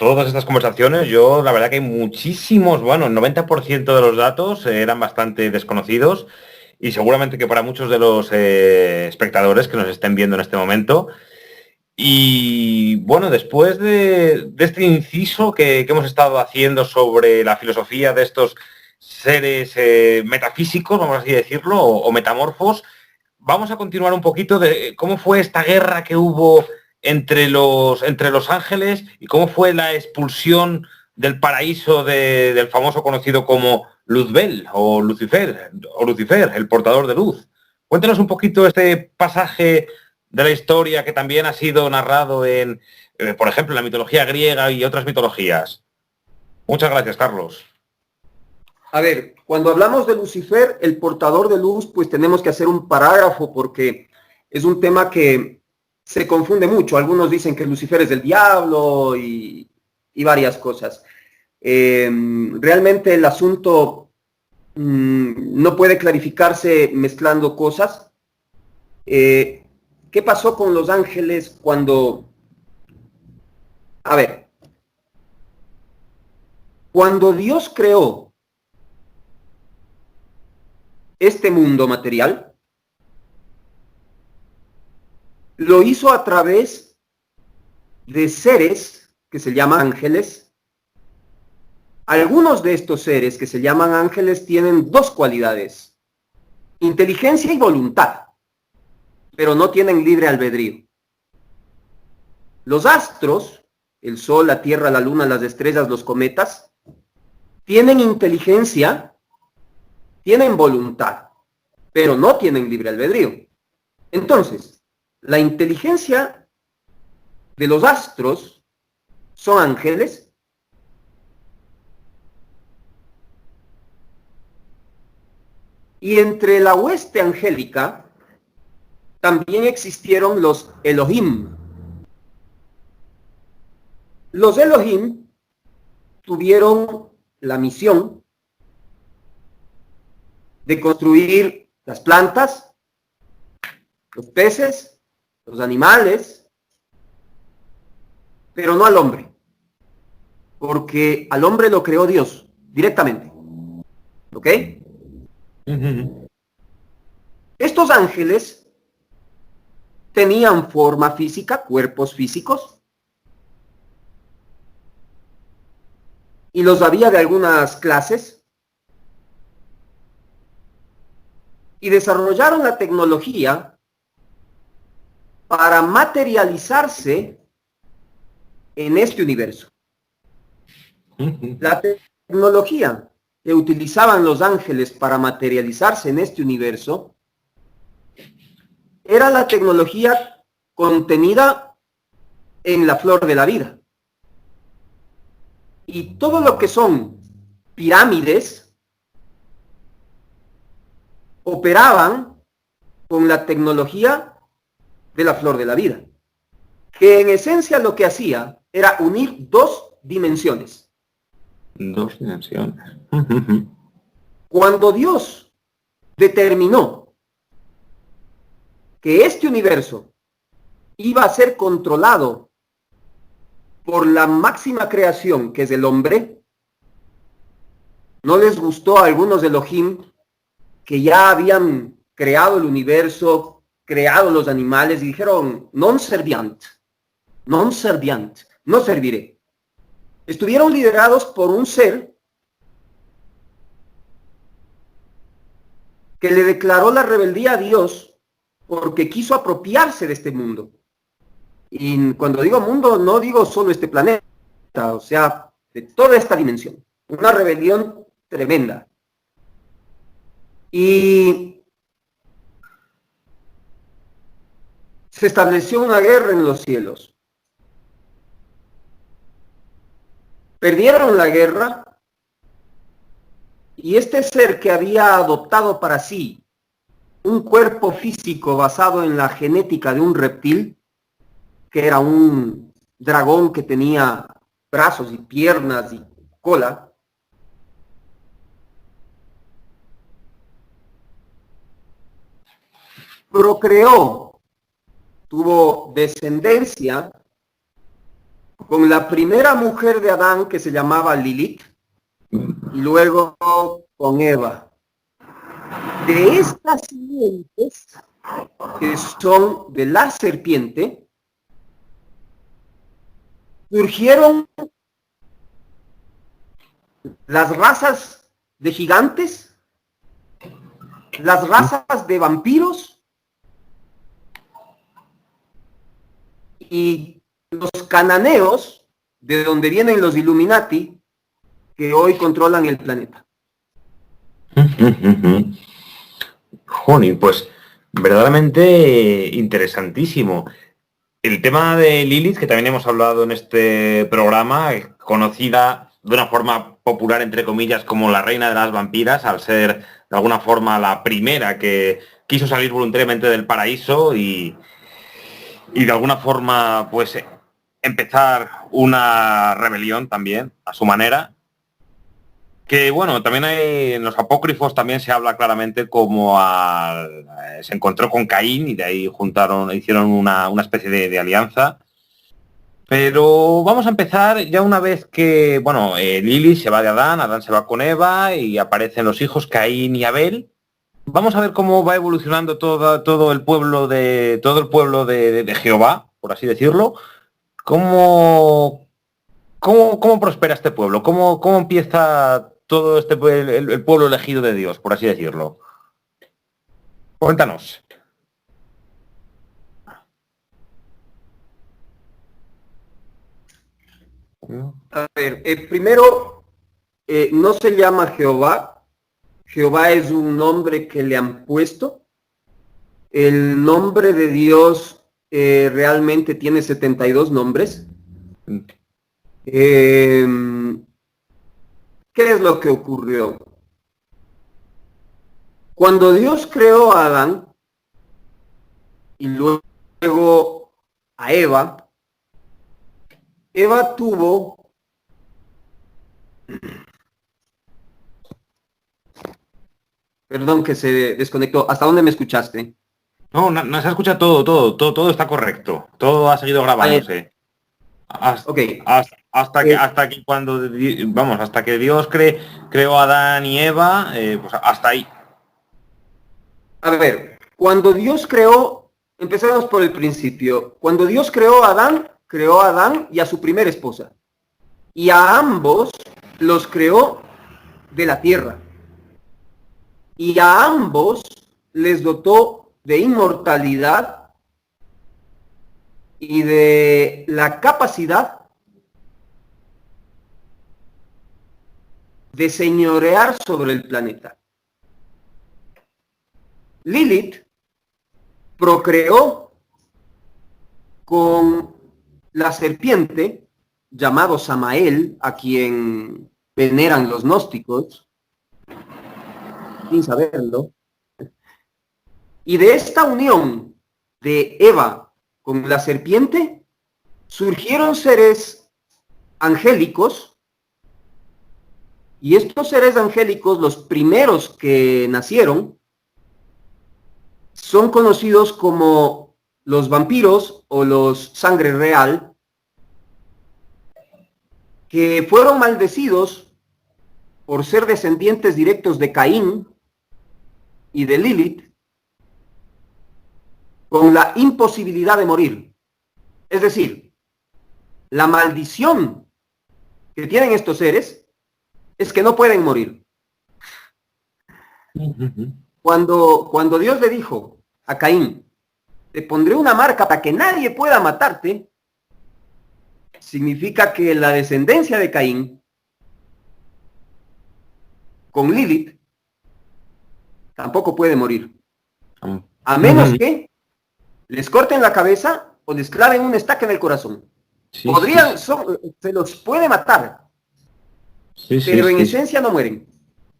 todas estas conversaciones, yo la verdad que hay muchísimos, bueno, el 90% de los datos eran bastante desconocidos y seguramente que para muchos de los espectadores que nos estén viendo en este momento. Y bueno, después de este inciso que hemos estado haciendo sobre la filosofía de estos seres metafísicos, vamos así decirlo, o metamorfos, vamos a continuar un poquito de cómo fue esta guerra que hubo entre los ángeles y cómo fue la expulsión del paraíso del famoso conocido como Luzbel o Lucifer, el portador de luz. Cuéntanos un poquito este pasaje de la historia que también ha sido narrado por ejemplo, en la mitología griega y otras mitologías. Muchas gracias, Carlos. A ver, cuando hablamos de Lucifer, el portador de luz, pues tenemos que hacer un parágrafo porque es un tema que se confunde mucho. Algunos dicen que Lucifer es del diablo y varias cosas. Realmente el asunto no puede clarificarse mezclando cosas. ¿Qué pasó con los ángeles cuando... A ver, cuando Dios creó este mundo material, lo hizo a través de seres que se llaman ángeles. Algunos de estos seres que se llaman ángeles tienen dos cualidades: inteligencia y voluntad, pero no tienen libre albedrío. Los astros, el sol, la tierra, la luna, las estrellas, los cometas, tienen inteligencia, tienen voluntad, pero no tienen libre albedrío. Entonces, la inteligencia de los astros son ángeles, y entre la hueste angélica también existieron los Elohim. Los Elohim tuvieron la misión de construir las plantas, los peces, los animales, pero no al hombre, porque al hombre lo creó Dios directamente. ¿Ok? Estos ángeles tenían forma física, cuerpos físicos, y los había de algunas clases, y desarrollaron la tecnología para materializarse en este universo. La tecnología que utilizaban los ángeles para materializarse en este universo era la tecnología contenida en la flor de la vida. Y todo lo que son pirámides operaban con la tecnología de la flor de la vida, que en esencia lo que hacía era unir dos dimensiones. Dos dimensiones. Cuando Dios determinó que este universo iba a ser controlado por la máxima creación, que es el hombre, no les gustó a algunos Elohim que ya habían creado el universo, creado los animales, y dijeron, non serviant, no serviré. Estuvieron liderados por un ser que le declaró la rebeldía a Dios porque quiso apropiarse de este mundo. Y cuando digo mundo, no digo solo este planeta, o sea, de toda esta dimensión. Una rebelión tremenda. Y se estableció una guerra en los cielos. Perdieron la guerra, y este ser que había adoptado para sí un cuerpo físico basado en la genética de un reptil, que era un dragón que tenía brazos y piernas y cola, procreó, tuvo descendencia con la primera mujer de Adán, que se llamaba Lilith, y luego con Eva. De estas simientes, que son de la serpiente, surgieron las razas de gigantes, las razas de vampiros y los cananeos, de donde vienen los Illuminati, que hoy controlan el planeta. Joni, pues verdaderamente interesantísimo. El tema de Lilith, que también hemos hablado en este programa, conocida de una forma popular, entre comillas, como la reina de las vampiras, al ser de alguna forma la primera que quiso salir voluntariamente del paraíso y de alguna forma pues empezar una rebelión también a su manera. Que bueno, también hay, en los apócrifos también se habla claramente como se encontró con Caín y de ahí hicieron una especie de alianza. Pero vamos a empezar ya una vez que, bueno, Lilith se va de Adán se va con Eva y aparecen los hijos Caín y Abel. Vamos a ver cómo va evolucionando todo el pueblo de Jehová, por así decirlo. ¿Cómo prospera este pueblo? ¿Cómo empieza todo el pueblo elegido de Dios, por así decirlo? Cuéntanos. A ver, primero, no se llama Jehová. Jehová es un nombre que le han puesto. El nombre de Dios realmente tiene 72 nombres. ¿Qué es lo que ocurrió? Cuando Dios creó a Adán y luego a Eva, Eva tuvo perdón que se desconectó. ¿Hasta dónde me escuchaste? No se escucha todo está correcto. Todo ha seguido grabándose. Hasta que Dios creó a Adán y Eva, pues hasta ahí. A ver, cuando Dios creó, empecemos por el principio. Cuando Dios creó a Adán y a su primera esposa. Y a ambos los creó de la tierra. Y a ambos les dotó de inmortalidad y de la capacidad de señorear sobre el planeta. Lilith procreó con la serpiente, llamado Samael, a quien veneran los gnósticos, sin saberlo. Y de esta unión de Eva con la serpiente, surgieron seres angélicos, y estos seres angélicos, los primeros que nacieron, son conocidos como los vampiros o los sangre real, que fueron maldecidos por ser descendientes directos de Caín y de Lilith, con la imposibilidad de morir. Es decir, la maldición que tienen estos seres es que no pueden morir. Cuando Dios le dijo a Caín, te pondré una marca para que nadie pueda matarte, significa que la descendencia de Caín con Lilith tampoco puede morir. A menos que les corten la cabeza o les claven un estaca en el corazón. Se los puede matar, pero en esencia no mueren.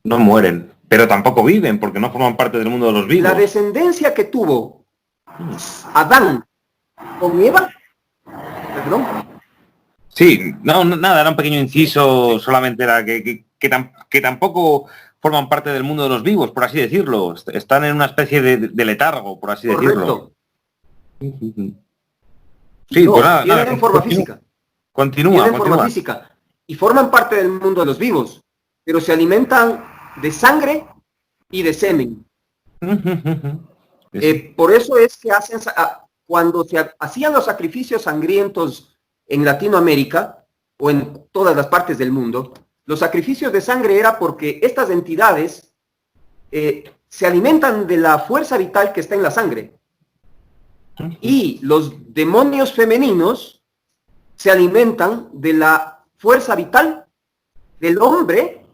No mueren, pero tampoco viven porque no forman parte del mundo de los vivos. La descendencia que tuvo Adán con Eva, perdón. Sí, nada, era un pequeño inciso, solamente era que tampoco forman parte del mundo de los vivos, por así decirlo. Están en una especie de letargo, por así decirlo. Sí, no, pues nada, tienen forma física. Continúa, tienen forma continúa. física y forman parte del mundo de los vivos, pero se alimentan de sangre y de semen. Por eso es que cuando se hacían los sacrificios sangrientos en Latinoamérica o en todas las partes del mundo, los sacrificios de sangre era porque estas entidades se alimentan de la fuerza vital que está en la sangre. Y los demonios femeninos se alimentan de la fuerza vital del hombre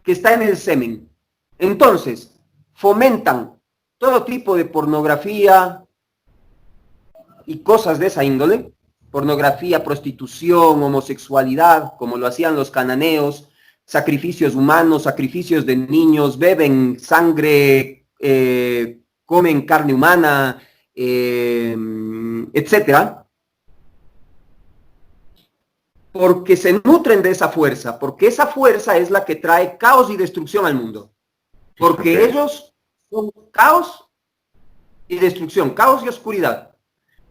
que está en el semen. Entonces, fomentan todo tipo de pornografía y cosas de esa índole, pornografía, prostitución, homosexualidad, como lo hacían los cananeos, sacrificios humanos, sacrificios de niños, beben sangre, comen carne humana, etcétera, porque se nutren de esa fuerza, porque esa fuerza es la que trae caos y destrucción al mundo, porque ellos son caos y destrucción, caos y oscuridad.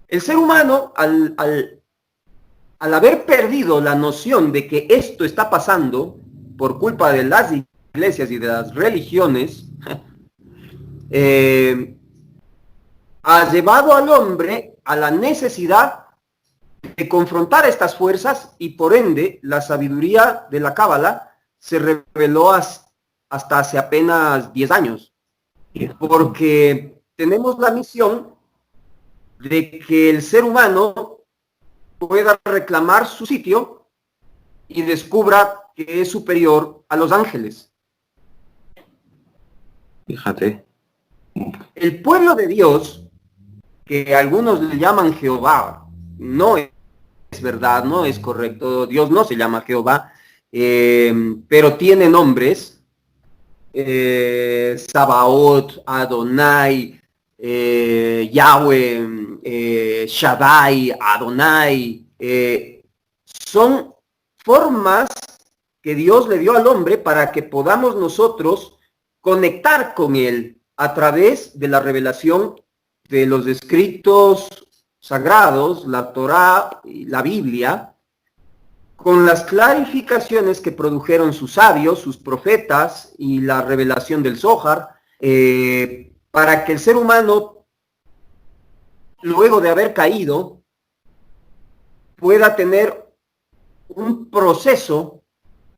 El ser humano, al haber perdido la noción de que esto está pasando por culpa de las iglesias y de las religiones, ha llevado al hombre a la necesidad de confrontar estas fuerzas y por ende la sabiduría de la Cábala se reveló hasta hace apenas 10 años. Porque tenemos la misión de que el ser humano pueda reclamar su sitio y descubra que es superior a los ángeles. Fíjate. El pueblo de Dios, que algunos le llaman Jehová, no es verdad, no es correcto. Dios no se llama Jehová, pero tiene nombres. Sabaoth, Adonai, Yahweh, Shaddai, Adonai, son formas que Dios le dio al hombre para que podamos nosotros conectar con él a través de la revelación de los escritos sagrados, la Torá y la Biblia, con las clarificaciones que produjeron sus sabios, sus profetas y la revelación del Zohar, para que el ser humano, luego de haber caído, pueda tener un proceso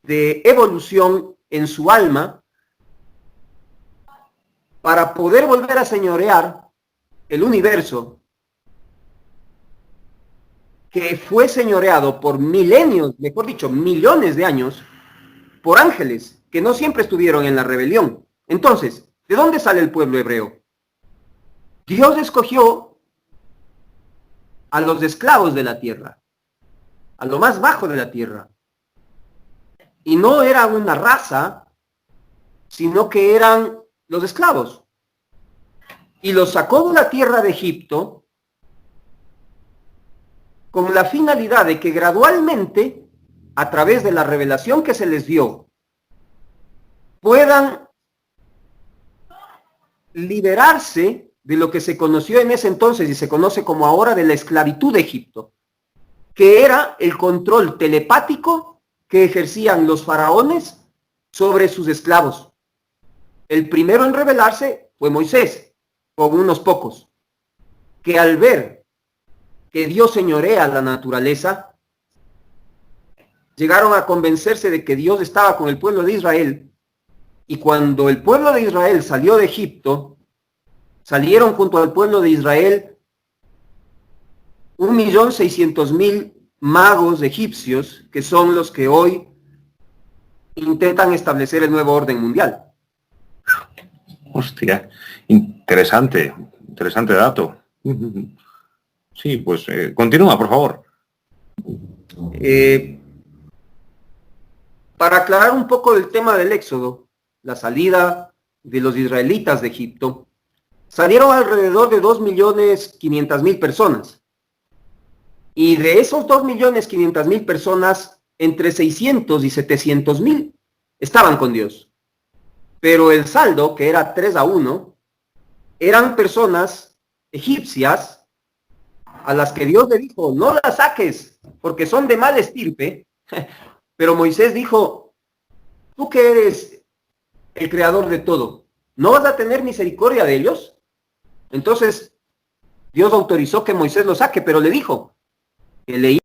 de evolución en su alma para poder volver a señorear el universo que fue señoreado por milenios, mejor dicho, millones de años, por ángeles que no siempre estuvieron en la rebelión. Entonces, ¿de dónde sale el pueblo hebreo? Dios escogió a los esclavos de la tierra, a lo más bajo de la tierra. Y no era una raza, sino que eran los esclavos. Y los sacó de la tierra de Egipto con la finalidad de que gradualmente, a través de la revelación que se les dio, puedan liberarse de lo que se conoció en ese entonces y se conoce como ahora de la esclavitud de Egipto, que era el control telepático que ejercían los faraones sobre sus esclavos. El primero en rebelarse fue Moisés, con unos pocos, que al ver que Dios señorea la naturaleza, llegaron a convencerse de que Dios estaba con el pueblo de Israel, y cuando el pueblo de Israel salió de Egipto, salieron junto al pueblo de Israel 1.600.000 magos egipcios, que son los que hoy intentan establecer el nuevo orden mundial. Hostia, interesante dato. Sí, pues continúa, por favor. Para aclarar un poco del tema del Éxodo, la salida de los israelitas de Egipto, salieron alrededor de 2.500.000 personas. Y de esos 2.500.000 personas, entre 600 y 700.000 estaban con Dios. Pero el saldo, que era 3-1, eran personas egipcias a las que Dios le dijo, no las saques, porque son de mala estirpe. Pero Moisés dijo, tú que eres el creador de todo, ¿no vas a tener misericordia de ellos? Entonces, Dios autorizó que Moisés lo saque, pero le dijo que le